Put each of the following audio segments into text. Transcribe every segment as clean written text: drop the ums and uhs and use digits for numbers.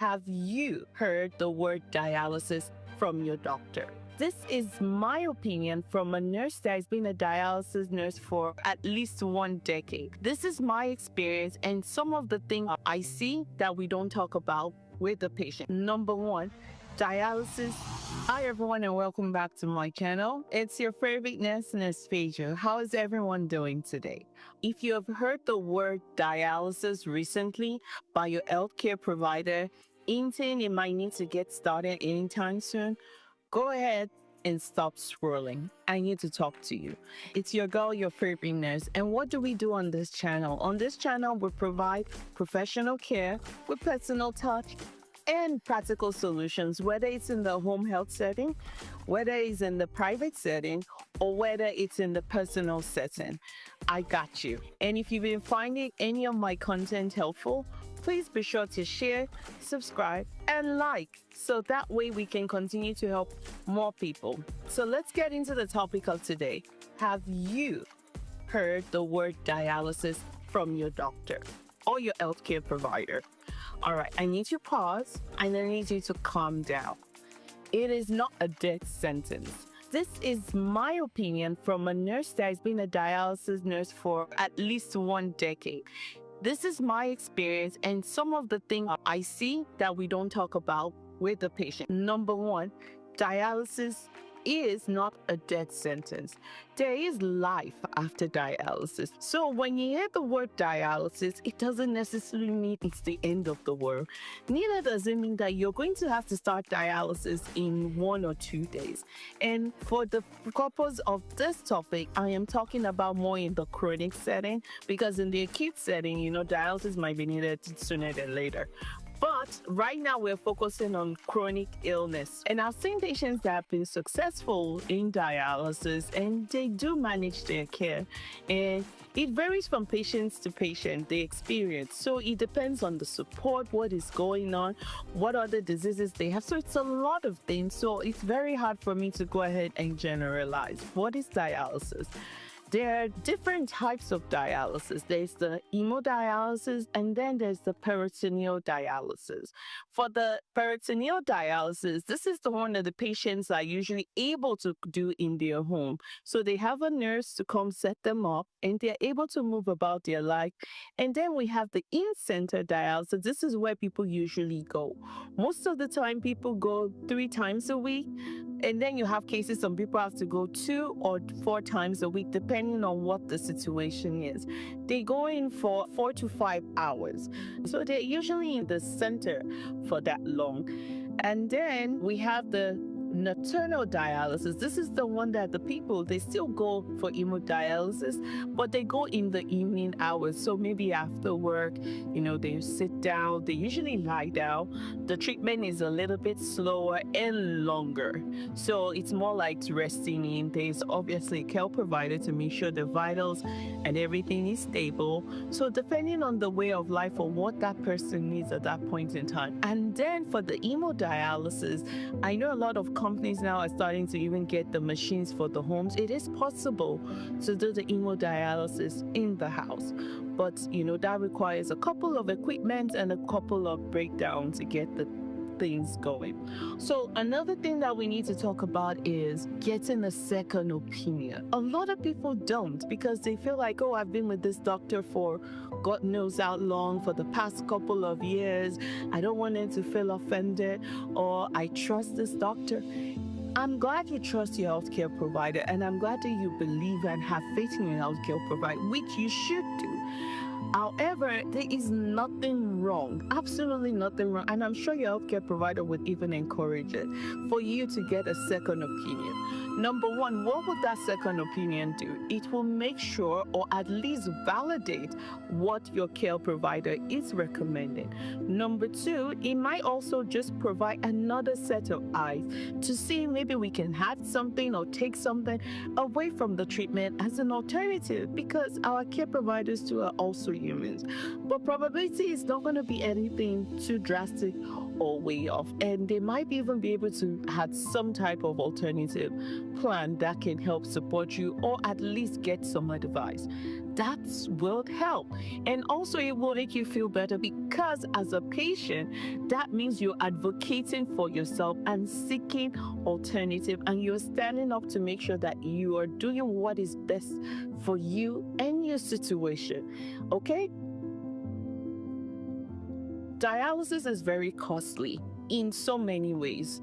Have you heard the word dialysis from your doctor? This is my opinion from a nurse that has been a dialysis nurse for at least 1 decade. This is my experience and some of the things I see that we don't talk about with the patient. Number one, dialysis. Hi everyone and welcome back to my channel. It's your favorite nurse Peju. How is everyone doing today? If you have heard the word dialysis recently by your healthcare provider, hinting it might need to get started anytime soon, go ahead and stop scrolling. I need to talk to you. It's your girl, your favorite nurse. And what do we do on this channel? On this channel, we provide professional care with personal touch and practical solutions, whether it's in the home health setting, whether it's in the private setting, or whether it's in the personal setting. I got you. And if you've been finding any of my content helpful, please be sure to share, subscribe, and like, so that way we can continue to help more people. So let's get into the topic of today. Have you heard the word dialysis from your doctor or your healthcare provider? All right, I need you to pause and I need you to calm down. It is not a death sentence. This is my opinion from a nurse that has been a dialysis nurse for at least 1 decade. This is my experience and some of the things I see that we don't talk about with the patient. Number one, dialysis is not a death sentence. There is life after dialysis. So when you hear the word dialysis, it doesn't necessarily mean it's the end of the world. Neither does it mean that you're going to have to start dialysis in 1 or 2 days. And for the purpose of this topic, I am talking about more in the chronic setting, because in the acute setting, dialysis might be needed sooner than later. But right now we're focusing on chronic illness. And I've seen patients that have been successful in dialysis and they do manage their care. And it varies from patient to patient, the experience. So it depends on the support, what is going on, what other diseases they have. So it's a lot of things. So it's very hard for me to go ahead and generalize. What is dialysis? There are different types of dialysis. There's the hemodialysis and then there's the peritoneal dialysis. For the peritoneal dialysis, this is the one that the patients are usually able to do in their home. So they have a nurse to come set them up and they're able to move about their life. And then we have the in-center dialysis. This is where people usually go. Most of the time, people go 3 times a week. And then you have cases some people have to go 2 or 4 times a week, depending on what the situation is. They go in for 4 to 5 hours. So they're usually in the center for that long. And then we have the nocturnal dialysis. This is the one that the people, they still go for hemodialysis, but they go in the evening hours. So maybe after work, they sit down, they usually lie down. The treatment is a little bit slower and longer. So it's more like resting in. There's obviously a care provider to make sure the vitals and everything is stable. So depending on the way of life or what that person needs at that point in time. And then for the hemodialysis, I know a lot of companies now are starting to even get the machines for the homes. It is possible to do the hemodialysis in the house, but that requires a couple of equipment and a couple of breakdowns to get the things going. So another thing that we need to talk about is getting a second opinion. A lot of people don't, because they feel like, oh, I've been with this doctor for God knows how long, for the past couple of years. I don't want them to feel offended, or I trust this doctor. I'm glad you trust your healthcare provider, and I'm glad that you believe and have faith in your healthcare provider, which you should do. However, there is nothing wrong, absolutely nothing wrong, and I'm sure your healthcare provider would even encourage it, for you to get a second opinion. Number one, what would that second opinion do? It will make sure, or at least validate, what your care provider is recommending. Number two, it might also just provide another set of eyes to see maybe we can add something or take something away from the treatment as an alternative, because our care providers too are also humans. But probability is not going to be anything too drastic or way off, and they might even be able to add some type of alternative plan that can help support you, or at least get some advice. that will help. And also, it will make you feel better because as a patient, that means you're advocating for yourself and seeking alternative, and you're standing up to make sure that you are doing what is best for you and your situation. Okay? Dialysis is very costly in so many ways,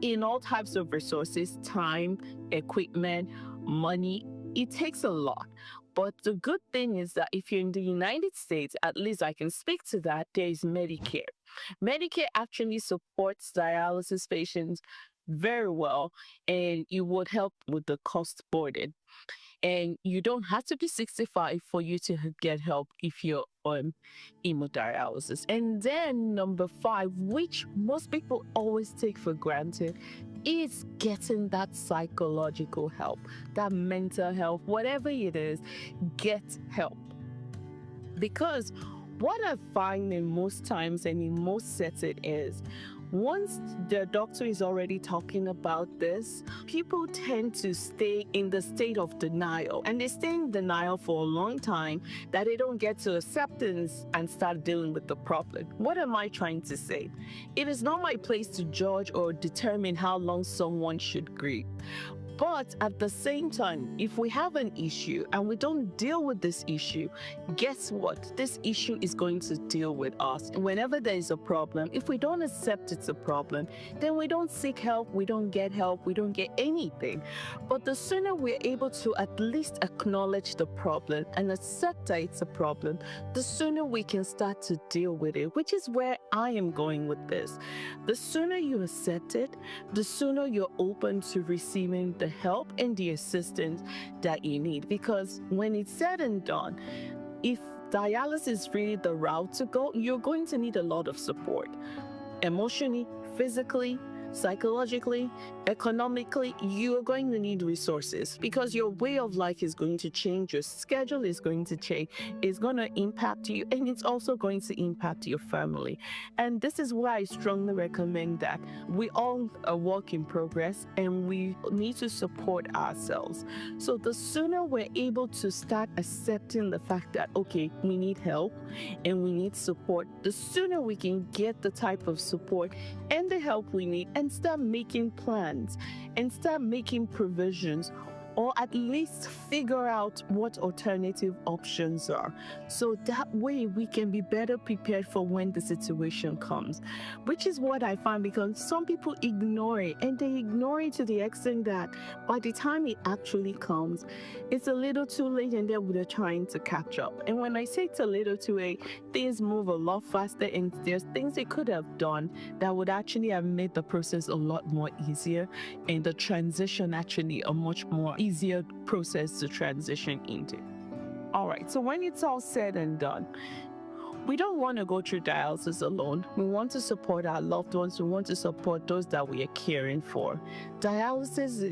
in all types of resources, time, equipment, money. It takes a lot. But the good thing is that if you're in the United States, at least I can speak to that, there is Medicare. Medicare actually supports dialysis patients very well, and it would help with the cost burden. And you don't have to be 65 for you to get help if you're on hemodialysis. And then number 5, which most people always take for granted, is getting that psychological help, that mental health, whatever it is, get help. Because what I find in most times and in most settings is, once the doctor is already talking about this, people tend to stay in the state of denial. And they stay in denial for a long time that they don't get to acceptance and start dealing with the problem. What am I trying to say? It is not my place to judge or determine how long someone should grieve. But at the same time, if we have an issue and we don't deal with this issue, guess what? This issue is going to deal with us. Whenever there is a problem, if we don't accept it's a problem, then we don't seek help, we don't get anything. But the sooner we're able to at least acknowledge the problem and accept that it's a problem, the sooner we can start to deal with it, which is where I am going with this. The sooner you accept it, the sooner you're open to receiving the help and the assistance that you need. Because when it's said and done, if dialysis is really the route to go, you're going to need a lot of support, emotionally, physically, psychologically, economically. You are going to need resources because your way of life is going to change, your schedule is going to change, it's going to impact you, and it's also going to impact your family. And this is why I strongly recommend that we all are work in progress and we need to support ourselves. So the sooner we're able to start accepting the fact that, okay, we need help and we need support, the sooner we can get the type of support and the help we need and start making plans and start making provisions, or at least figure out what alternative options are. So that way we can be better prepared for when the situation comes, which is what I find, because some people ignore it, and they ignore it to the extent that by the time it actually comes, it's a little too late and then they're trying to catch up. And when I say it's a little too late, things move a lot faster, and there's things they could have done that would actually have made the process a lot more easier and the transition actually a much more easier process to transition into. All right, so when it's all said and done, we don't want to go through dialysis alone. We want to support our loved ones. We want to support those that we are caring for. Dialysis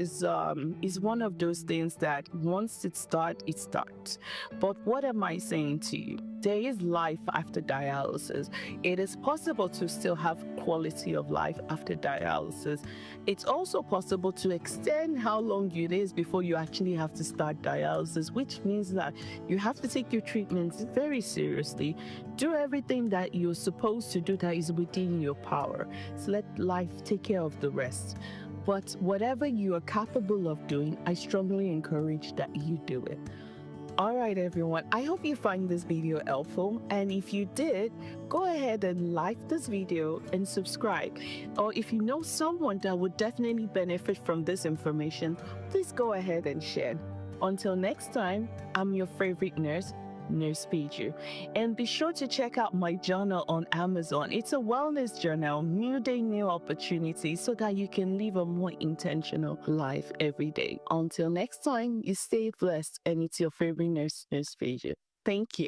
is one of those things that once it starts. But what am I saying to you? There is life after dialysis. It is possible to still have quality of life after dialysis. It's also possible to extend how long it is before you actually have to start dialysis, which means that you have to take your treatments very seriously. Do everything that you're supposed to do that is within your power. So let life take care of the rest. But whatever you are capable of doing, I strongly encourage that you do it. All right, everyone, I hope you find this video helpful. And if you did, go ahead and like this video and subscribe. Or if you know someone that would definitely benefit from this information, please go ahead and share. Until next time, I'm your favorite nurse, Nurse Peju. And be sure to check out my journal on Amazon. It's a wellness journal, new day, new opportunities, so that you can live a more intentional life every day. Until next time, you stay blessed, and it's your favorite nurse, Nurse Peju. Thank you.